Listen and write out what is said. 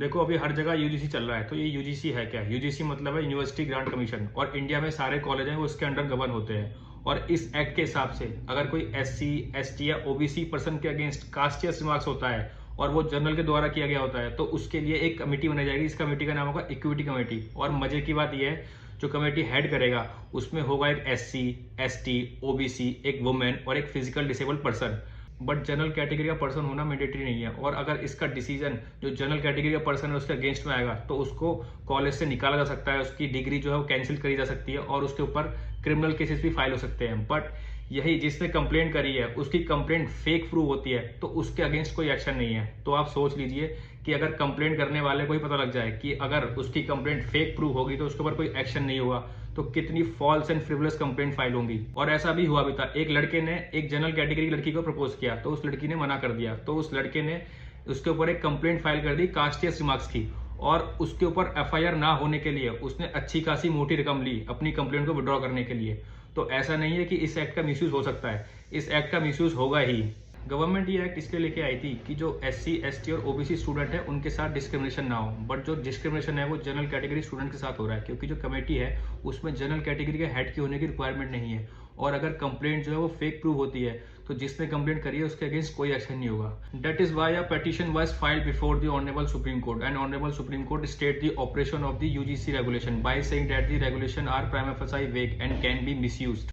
देखो अभी हर जगह यूजीसी चल रहा है, तो ये यूजीसी है क्या? यूजीसी मतलब है यूनिवर्सिटी ग्रांट कमीशन, और इंडिया में सारे कॉलेज हैं वो उसके अंडर गवर्न होते हैं। और इस एक्ट के हिसाब से अगर कोई एससी, एसटी या ओबीसी पर्सन के अगेंस्ट कास्टियस रिमार्क्स होता है और वो जर्नल के द्वारा किया गया होता है, तो उसके लिए एक कमेटी बनाई जाएगी। इस कमेटी का नाम होगा इक्विटी कमेटी। और मजे की बात यह है, जो कमेटी हेड करेगा उसमें होगा एक एससी, एसटी, ओबीसी, एक वुमेन और एक physical disabled person. But general category का पर्सन होना मैंडेटरी नहीं है। और अगर इसका डिसीजन जो जनरल कैटेगरी का पर्सन है उसके अगेंस्ट में आएगा तो उसको कॉलेज से निकाला जा सकता है, उसकी डिग्री जो है वो कैंसिल करी जा सकती है और उसके ऊपर क्रिमिनल केसेस भी फाइल हो सकते हैं। बट यही जिसने कंप्लेंट करी है उसकी कंप्लेंट फेक प्रूव होती है तो उसके अगेंस्ट कोई एक्शन नहीं है। तो आप सोच लीजिए कि अगर कंप्लेंट करने वाले को ही पता लग जाए कि अगर उसकी कंप्लेंट फेक प्रूव होगी तो उसके ऊपर कोई एक्शन नहीं होगा, तो कितनी false and frivolous complaint file होंगी। और ऐसा भी हुआ भी था, एक लड़के ने एक जनरल कैटेगरी की लड़की को प्रपोज किया तो उस लड़की ने मना कर दिया, तो उस लड़के ने उसके ऊपर एक कंप्लेंट फाइल कर दी कास्टियस रिमार्क्स की, और उसके ऊपर एफआईआर ना होने के लिए उसने अच्छी खासी मोटी रकम ली अपनी कंप्लेंट को विड्रॉ करने के लिए। तो ऐसा नहीं है कि इस एक्ट का मिसयूज हो सकता है, इस एक्ट का मिसयूज होगा ही। गवर्नमेंट ये एक्ट इसलिए लेके आई थी कि जो एससी, एसटी और ओबीसी स्टूडेंट है उनके साथ डिस्क्रिमिनेशन ना हो। बट जो डिस्क्रिमिनेशन है वो जनरल कैटेगरी स्टूडेंट के साथ हो रहा है, क्योंकि जो कमेटी है उसमें जनरल कैटेगरी के हेड की होने की रिक्वायरमेंट नहीं है। और अगर कंप्लेंट जो है वो फेक प्रूव होती है तो जिसने कंप्लेंट करी है उसके अगेंस्ट कोई एक्शन नहीं होगा। That is why a petition was filed before the honourable Supreme Court, and honourable Supreme Court stayed the operation of the UGC regulation by saying that the regulation are prima facie vague and can be misused.